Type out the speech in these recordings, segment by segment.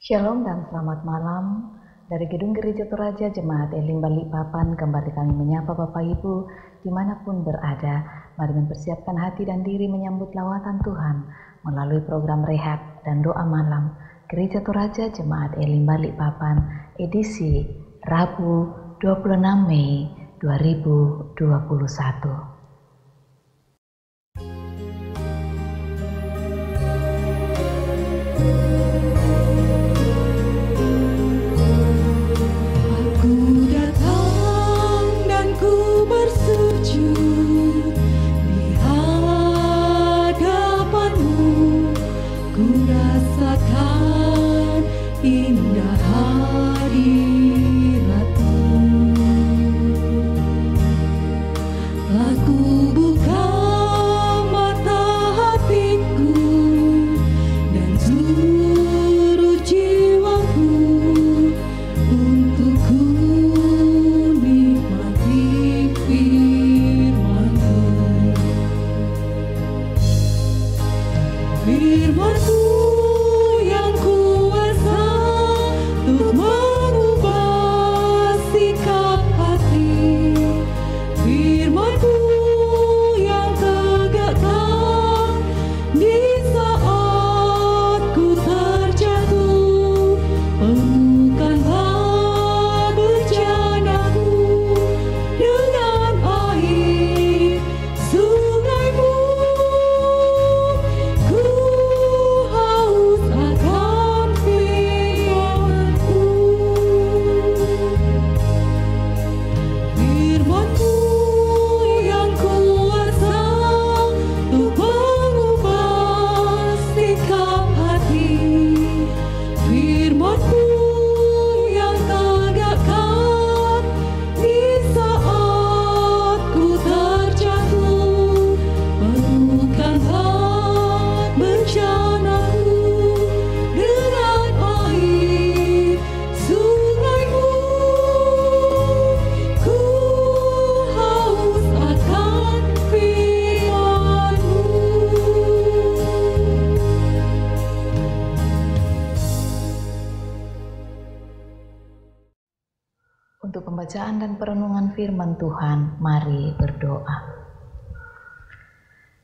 Shalom dan selamat malam. Dari Gedung Gereja Toraja Jemaat Elim Balikpapan kembali kami menyapa Bapak Ibu dimanapun berada. Mari mempersiapkan hati dan diri menyambut lawatan Tuhan melalui program Rehat dan Doa Malam Gereja Toraja Jemaat Elim Balikpapan edisi Rabu 26 Mei 2021. Untuk pembacaan dan perenungan firman Tuhan, mari berdoa.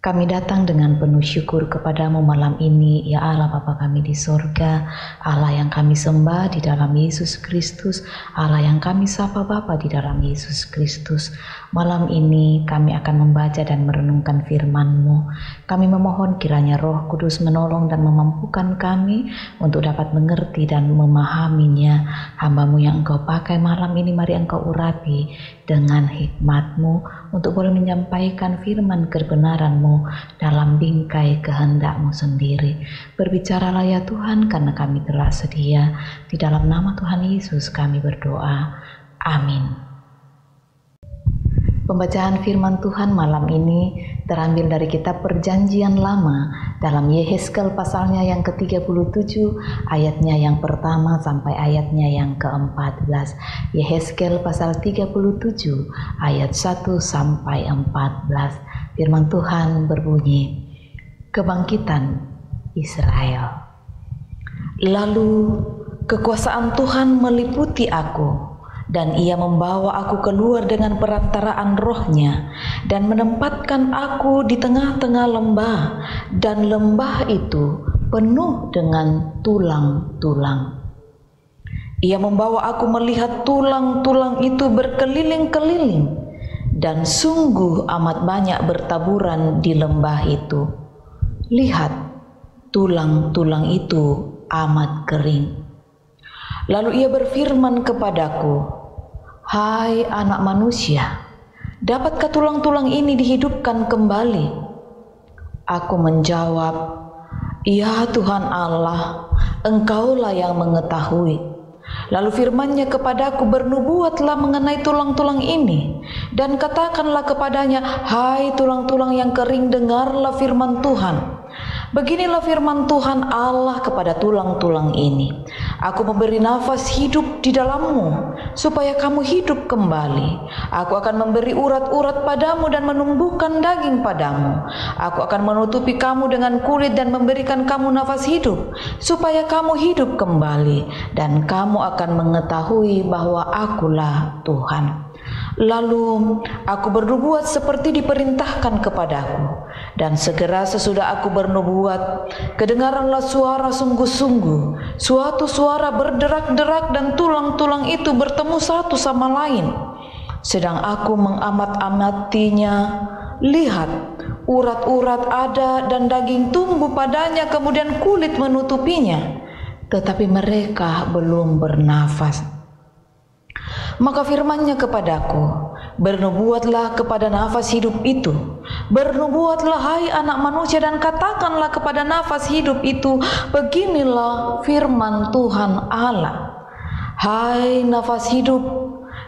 Kami datang dengan penuh syukur kepadamu malam ini, ya Allah Bapa kami di sorga, Allah yang kami sembah di dalam Yesus Kristus, Allah yang kami sapa Bapa di dalam Yesus Kristus. Malam ini kami akan membaca dan merenungkan firman-Mu. Kami memohon kiranya Roh Kudus menolong dan memampukan kami untuk dapat mengerti dan memahaminya. Hamba-Mu yang Engkau pakai malam ini, mari Engkau urapi dengan hikmat-Mu untuk boleh menyampaikan firman kebenaran-Mu dalam bingkai kehendak-Mu sendiri. Berbicaralah ya Tuhan, karena kami telah sedia. Di dalam nama Tuhan Yesus kami berdoa. Amin. Pembacaan firman Tuhan malam ini terambil dari kitab Perjanjian Lama dalam Yehezkel pasalnya yang ke-37 ayatnya yang pertama sampai ayatnya yang ke-14. Yehezkel pasal 37 ayat 1 sampai 14. Firman Tuhan berbunyi, Kebangkitan Israel. Lalu kekuasaan Tuhan meliputi aku, dan Ia membawa aku keluar dengan perantaraan Roh-Nya dan menempatkan aku di tengah-tengah lembah, dan lembah itu penuh dengan tulang-tulang. Ia membawa aku melihat tulang-tulang itu berkeliling-keliling, dan sungguh amat banyak bertaburan di lembah itu. Lihat, tulang-tulang itu amat kering. Lalu Ia berfirman kepadaku, Hai anak manusia, dapatkah tulang-tulang ini dihidupkan kembali? Aku menjawab, Ya Tuhan Allah, Engkaulah yang mengetahui. Lalu firman-Nya kepadaku, bernubuatlah mengenai tulang-tulang ini, dan katakanlah kepadanya, Hai tulang-tulang yang kering, dengarlah firman Tuhan. Beginilah firman Tuhan Allah kepada tulang-tulang ini. Aku memberi nafas hidup di dalammu, supaya kamu hidup kembali. Aku akan memberi urat-urat padamu dan menumbuhkan daging padamu. Aku akan menutupi kamu dengan kulit dan memberikan kamu nafas hidup, supaya kamu hidup kembali. Dan kamu akan mengetahui bahwa Akulah Tuhan. Lalu aku bernubuat seperti diperintahkan kepadaku, dan segera sesudah aku bernubuat, kedengaranlah suara sungguh-sungguh, suatu suara berderak-derak, dan tulang-tulang itu bertemu satu sama lain. Sedang aku mengamat-amatinya, lihat, urat-urat ada dan daging tumbuh padanya, kemudian kulit menutupinya, tetapi mereka belum bernafas. Maka firman-Nya kepadaku, bernubuatlah kepada nafas hidup itu, bernubuatlah hai anak manusia, dan katakanlah kepada nafas hidup itu, beginilah firman Tuhan Allah. Hai nafas hidup,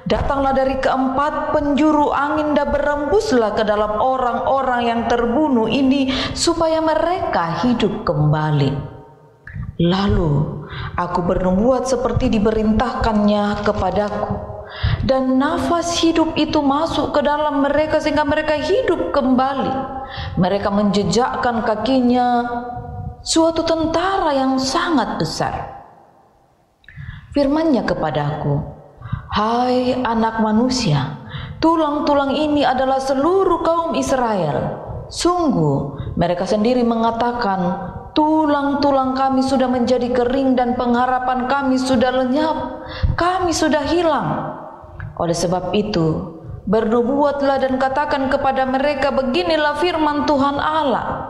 datanglah dari keempat penjuru angin dan berembuslah ke dalam orang-orang yang terbunuh ini, supaya mereka hidup kembali. Lalu aku bernubuat seperti diperintahkannya kepadaku, dan nafas hidup itu masuk ke dalam mereka sehingga mereka hidup kembali. Mereka menjejakkan kakinya suatu tentara yang sangat besar. Firman-Nya kepadaku, hai anak manusia, tulang-tulang ini adalah seluruh kaum Israel. Sungguh mereka sendiri mengatakan, tulang-tulang kami sudah menjadi kering dan pengharapan kami sudah lenyap, kami sudah hilang. Oleh sebab itu, bernubuatlah dan katakan kepada mereka, beginilah firman Tuhan Allah.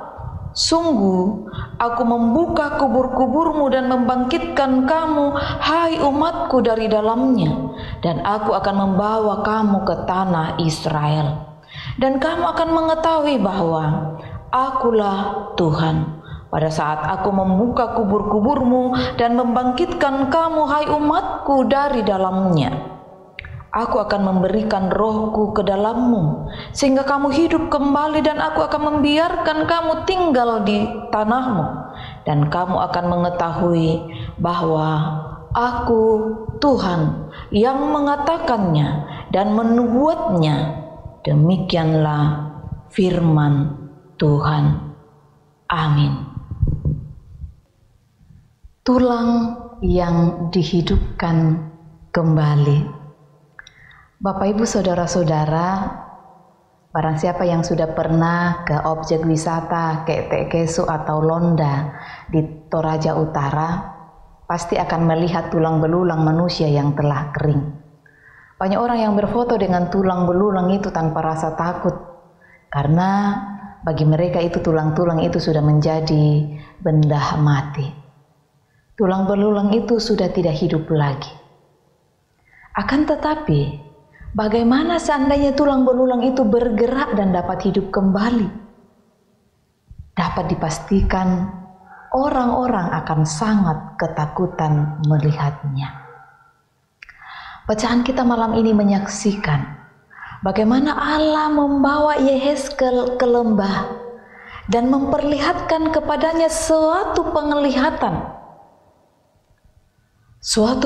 Sungguh, aku membuka kubur-kuburmu dan membangkitkan kamu, hai umatku, dari dalamnya. Dan aku akan membawa kamu ke tanah Israel. Dan kamu akan mengetahui bahwa Akulah Tuhan. Pada saat aku membuka kubur-kuburmu dan membangkitkan kamu, hai umatku, dari dalamnya. Aku akan memberikan rohku ke dalammu, sehingga kamu hidup kembali, dan aku akan membiarkan kamu tinggal di tanahmu. Dan kamu akan mengetahui bahwa Aku Tuhan yang mengatakannya dan menubuatnya. Demikianlah firman Tuhan. Amin. Tulang yang dihidupkan kembali. Bapak, Ibu, Saudara-saudara, barang siapa yang sudah pernah ke objek wisata kayak Tekesu atau Londa di Toraja Utara, pasti akan melihat tulang belulang manusia yang telah kering. Banyak orang yang berfoto dengan tulang belulang itu tanpa rasa takut, karena bagi mereka itu tulang-tulang itu sudah menjadi benda mati. Tulang belulang itu sudah tidak hidup lagi. Akan tetapi, bagaimana seandainya tulang belulang itu bergerak dan dapat hidup kembali? Dapat dipastikan orang-orang akan sangat ketakutan melihatnya. Bacaan kita malam ini menyaksikan bagaimana Allah membawa Yehezkel ke lembah dan memperlihatkan kepadanya suatu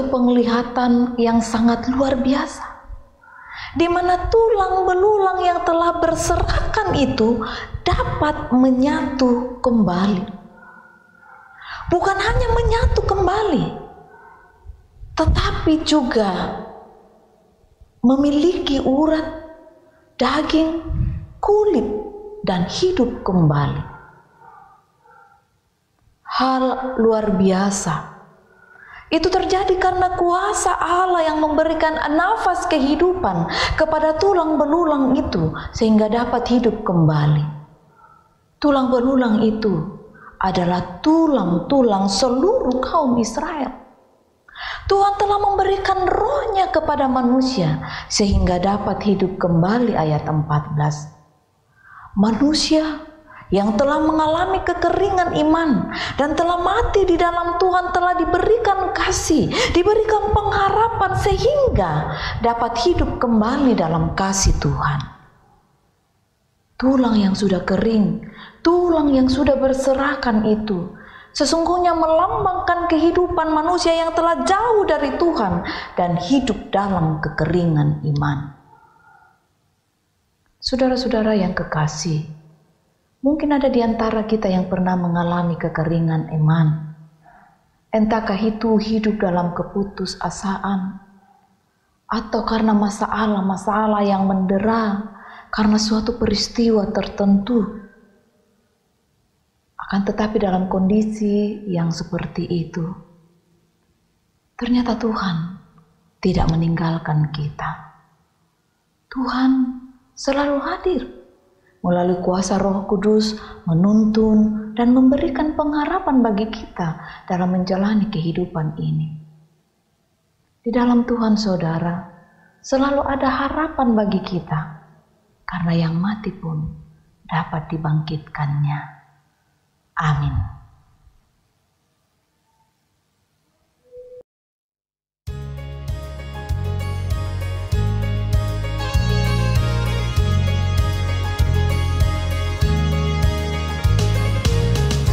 penglihatan yang sangat luar biasa, di mana tulang belulang yang telah berserakan itu dapat menyatu kembali. Bukan hanya menyatu kembali, tetapi juga memiliki urat, daging, kulit, dan hidup kembali. Hal luar biasa. Itu terjadi karena kuasa Allah yang memberikan nafas kehidupan kepada tulang belulang itu sehingga dapat hidup kembali. Tulang belulang itu adalah tulang-tulang seluruh kaum Israel. Tuhan telah memberikan rohnya kepada manusia sehingga dapat hidup kembali. Ayat 14. Manusia yang telah mengalami kekeringan iman dan telah mati di dalam Tuhan telah diberikan kasih, diberikan pengharapan sehingga dapat hidup kembali dalam kasih Tuhan. Tulang yang sudah kering, tulang yang sudah berserakan itu sesungguhnya melambangkan kehidupan manusia yang telah jauh dari Tuhan dan hidup dalam kekeringan iman. Saudara-saudara yang kekasih, mungkin ada di antara kita yang pernah mengalami kekeringan iman. Entahkah itu hidup dalam keputusasaan, atau karena masalah-masalah yang mendera karena suatu peristiwa tertentu. Akan tetapi dalam kondisi yang seperti itu, ternyata Tuhan tidak meninggalkan kita. Tuhan selalu hadir melalui kuasa Roh Kudus, menuntun dan memberikan pengharapan bagi kita dalam menjalani kehidupan ini. Di dalam Tuhan, saudara, selalu ada harapan bagi kita, karena yang mati pun dapat dibangkitkannya. Amin.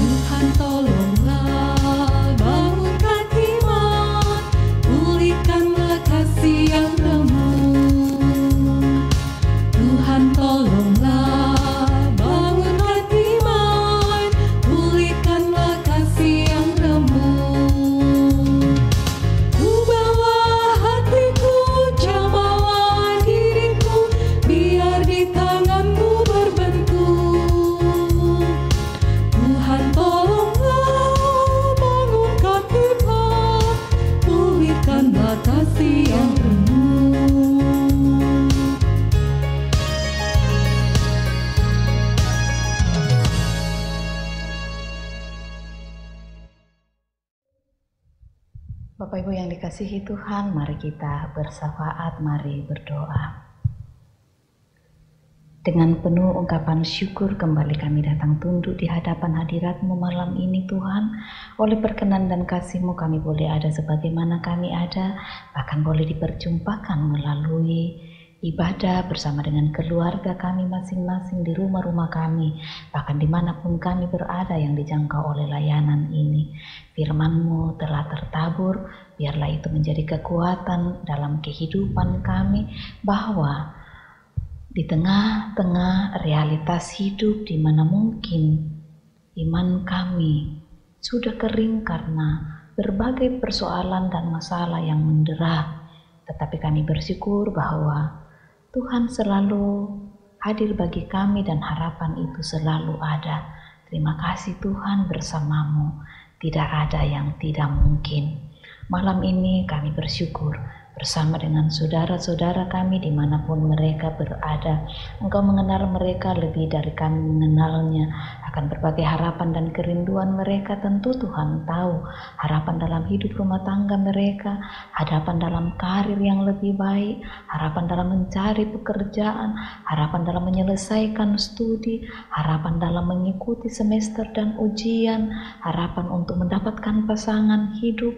Tuhan tolonglah, bangunkan iman, pulihkanlah kasih yang remuk. Tuhan tolonglah, bangunkan iman, pulihkanlah kasih yang remuk. Ku bawa hatiku, jamaah diriku, biar di tanganmu berbentuk. Tuhan tolonglah, bangunkan iman, pulihkanlah kasih yang remuk. Bapak Ibu yang dikasihi Tuhan, mari kita bersyafaat, mari berdoa. Dengan penuh ungkapan syukur kembali kami datang tunduk di hadapan hadirat-Mu malam ini Tuhan. Oleh perkenan dan kasih-Mu kami boleh ada sebagaimana kami ada, bahkan boleh diperjumpakan melalui ibadah bersama dengan keluarga kami masing-masing di rumah-rumah kami, bahkan dimanapun kami berada yang dijangkau oleh layanan ini. Firman-Mu telah tertabur, biarlah itu menjadi kekuatan dalam kehidupan kami, bahwa di tengah-tengah realitas hidup di mana mungkin iman kami sudah kering karena berbagai persoalan dan masalah yang mendera, tetapi kami bersyukur bahwa Tuhan selalu hadir bagi kami dan harapan itu selalu ada. Terima kasih Tuhan, bersama-Mu tidak ada yang tidak mungkin. Malam ini kami bersyukur bersama dengan saudara-saudara kami dimanapun mereka berada. Engkau mengenal mereka lebih dari kami mengenalnya. Akan berbagai harapan dan kerinduan mereka, tentu Tuhan tahu. Harapan dalam hidup rumah tangga mereka, harapan dalam karir yang lebih baik, harapan dalam mencari pekerjaan, harapan dalam menyelesaikan studi, harapan dalam mengikuti semester dan ujian, harapan untuk mendapatkan pasangan hidup,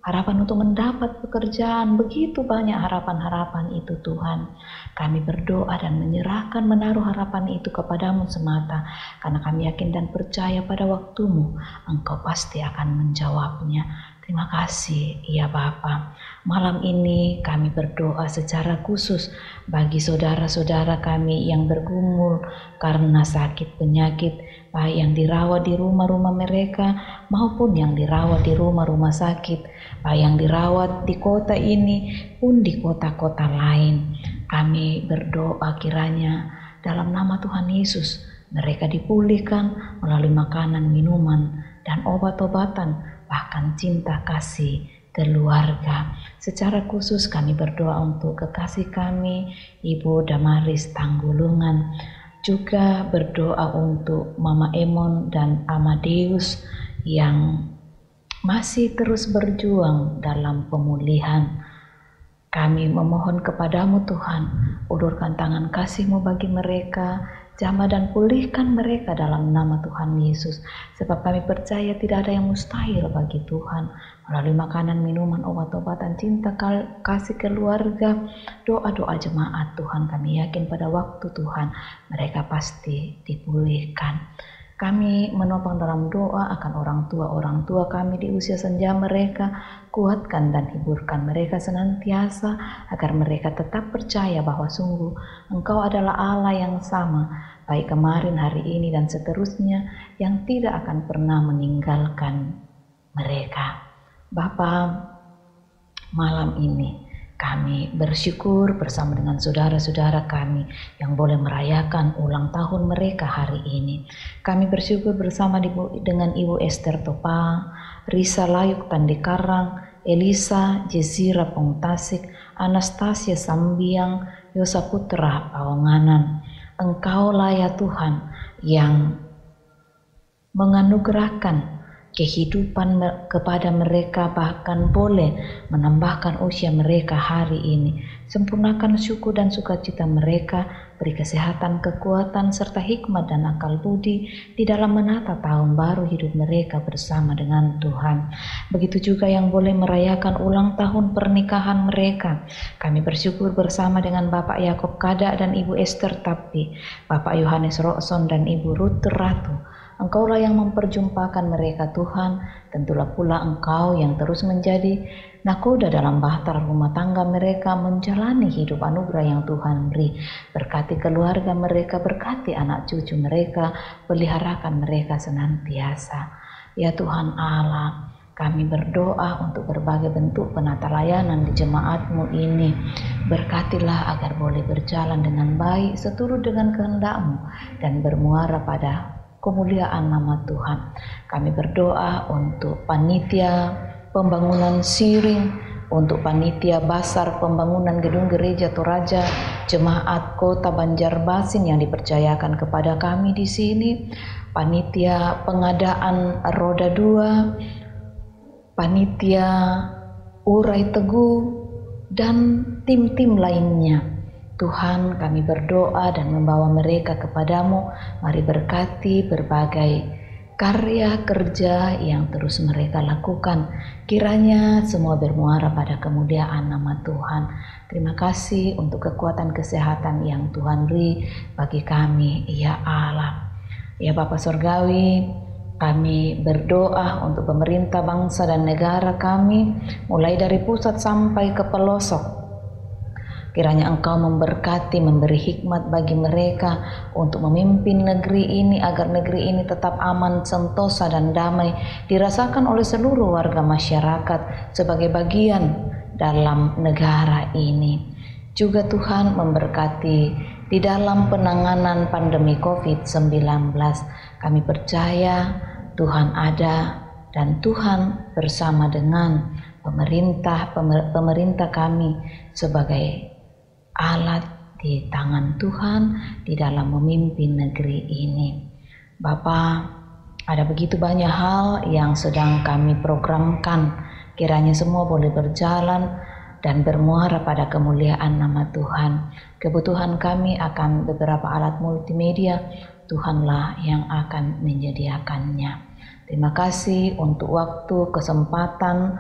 harapan untuk mendapat pekerjaan. Begitu banyak harapan-harapan itu Tuhan. Kami berdoa dan menyerahkan, menaruh harapan itu kepadamu semata, karena kami yakin dan percaya pada waktumu Engkau pasti akan menjawabnya. Terima kasih ya Bapa. Malam ini kami berdoa secara khusus bagi saudara-saudara kami yang bergumul karena sakit penyakit, baik yang dirawat di rumah-rumah mereka maupun yang dirawat di rumah-rumah sakit, baik yang dirawat di kota ini pun di kota-kota lain. Kami berdoa kiranya dalam nama Tuhan Yesus mereka dipulihkan melalui makanan, minuman, dan obat-obatan, bahkan cinta kasih keluarga. Secara khusus kami berdoa untuk kekasih kami Ibu Damaris Tanggulungan, juga berdoa untuk Mama Emon dan Amadeus yang masih terus berjuang dalam pemulihan. Kami memohon kepadamu Tuhan, ulurkan tangan kasih-Mu bagi mereka, jamah dan pulihkan mereka dalam nama Tuhan Yesus. Sebab kami percaya tidak ada yang mustahil bagi Tuhan. Melalui makanan, minuman, obat-obatan, cinta kasih keluarga, doa-doa jemaat Tuhan, kami yakin pada waktu Tuhan mereka pasti dipulihkan. Kami menopang dalam doa akan orang tua kami di usia senja mereka. Kuatkan dan hiburkan mereka senantiasa agar mereka tetap percaya bahwa sungguh Engkau adalah Allah yang sama, baik kemarin, hari ini, dan seterusnya, yang tidak akan pernah meninggalkan mereka. Bapa, malam ini kami bersyukur bersama dengan saudara-saudara kami yang boleh merayakan ulang tahun mereka hari ini. Kami bersyukur bersama dengan Ibu Esther Topa, Risa Layuk Tandekarang, Elisa Jezira Pongtasik, Anastasia Sambiang, Yosa Putra Pawanganan. Engkaulah ya Tuhan yang menganugerahkan kehidupan kepada mereka, bahkan boleh menambahkan usia mereka hari ini. Sempurnakan syukur dan sukacita mereka, beri kesehatan, kekuatan, serta hikmat dan akal budi di dalam menata tahun baru hidup mereka bersama dengan Tuhan. Begitu juga yang boleh merayakan ulang tahun pernikahan mereka. Kami bersyukur bersama dengan Bapak Yakob Kada dan Ibu Esther Tapi, Bapak Yohanes Rokson dan Ibu Ruth Ratu. Engkaulah yang memperjumpakan mereka Tuhan, tentulah pula Engkau yang terus menjadi nakoda dalam bahtera rumah tangga mereka, menjalani hidup anugerah yang Tuhan beri. Berkati keluarga mereka, berkati anak cucu mereka, peliharakan mereka senantiasa. Ya Tuhan Allah, kami berdoa untuk berbagai bentuk penata layanan di jemaat-Mu ini. Berkatilah agar boleh berjalan dengan baik, seturut dengan kehendak-Mu, dan bermuara pada kemuliaan nama Tuhan. Kami berdoa untuk panitia pembangunan Siring, untuk panitia basar pembangunan gedung gereja Toraja, jemaat kota Banjarmasin yang dipercayakan kepada kami di sini, panitia pengadaan roda 2, panitia Urai Teguh, dan tim-tim lainnya. Tuhan, kami berdoa dan membawa mereka kepadamu. Mari berkati berbagai karya kerja yang terus mereka lakukan. Kiranya semua bermuara pada kemuliaan nama Tuhan. Terima kasih untuk kekuatan kesehatan yang Tuhan beri bagi kami, ya Allah. Ya Bapa Surgawi, kami berdoa untuk pemerintah bangsa dan negara kami, mulai dari pusat sampai ke pelosok. Kiranya Engkau memberkati, memberi hikmat bagi mereka untuk memimpin negeri ini agar negeri ini tetap aman, sentosa, dan damai dirasakan oleh seluruh warga masyarakat sebagai bagian dalam negara ini. Juga Tuhan memberkati di dalam penanganan pandemi COVID-19. Kami percaya Tuhan ada dan Tuhan bersama dengan pemerintah kami sebagai alat di tangan Tuhan di dalam memimpin negeri ini. Bapa, ada begitu banyak hal yang sedang kami programkan. Kiranya semua boleh berjalan dan bermuara pada kemuliaan nama Tuhan. Kebutuhan kami akan beberapa alat multimedia, Tuhanlah yang akan menyediakannya. Terima kasih untuk waktu, kesempatan,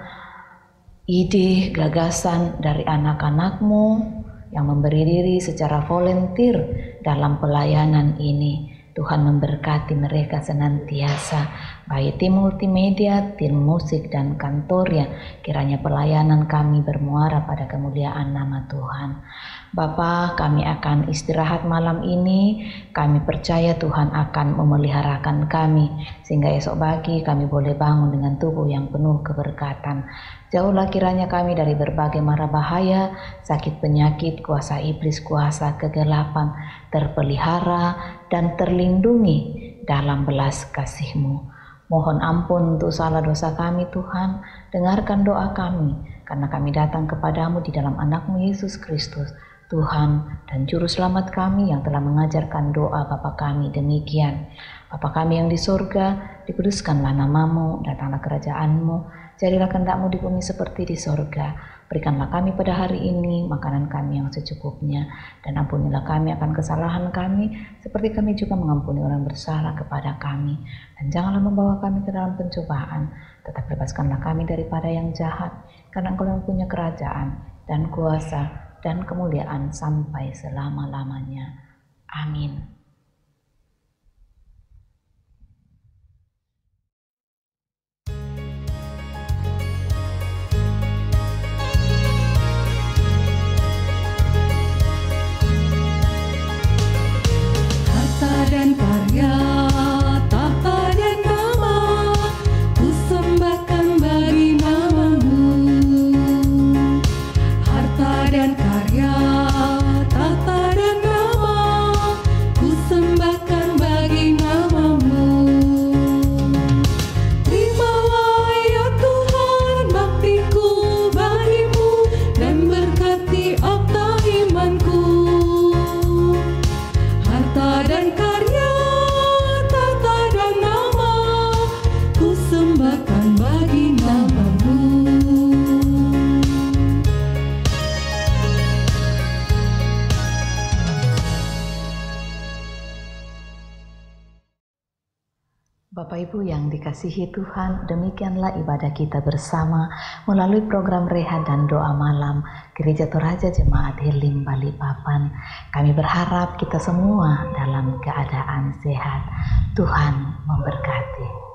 ide, gagasan dari anak-anak-Mu yang memberi diri secara volunteer dalam pelayanan ini. Tuhan memberkati mereka senantiasa, baik tim multimedia, tim musik, dan kantornya. Kiranya pelayanan kami bermuara pada kemuliaan nama Tuhan. Bapa, kami akan istirahat malam ini. Kami percaya Tuhan akan memeliharakan kami, sehingga esok pagi kami boleh bangun dengan tubuh yang penuh keberkatan. Jauhlah kiranya kami dari berbagai mara bahaya, sakit penyakit, kuasa iblis, kuasa kegelapan, terpelihara dan terlindungi dalam belas kasih-Mu. Mohon ampun untuk salah dosa kami Tuhan, dengarkan doa kami, karena kami datang kepadamu di dalam anak-Mu Yesus Kristus, Tuhan dan Juru Selamat kami yang telah mengajarkan doa Bapa kami demikian. Bapa kami yang di surga, dikuduskanlah nama-Mu, datanglah kerajaan-Mu, jadilah kehendak-Mu di bumi seperti di sorga. Berikanlah kami pada hari ini makanan kami yang secukupnya, dan ampunilah kami akan kesalahan kami, seperti kami juga mengampuni orang bersalah kepada kami. Dan janganlah membawa kami ke dalam pencobaan, tetapi lepaskanlah kami daripada yang jahat, karena Engkau yang punya kerajaan, dan kuasa, dan kemuliaan sampai selama-lamanya. Amin. Ibu yang dikasihi Tuhan, demikianlah ibadah kita bersama melalui program Rehat dan Doa Malam Gereja Toraja Jemaat Healing Balikpapan. Kami berharap kita semua dalam keadaan sehat. Tuhan memberkati.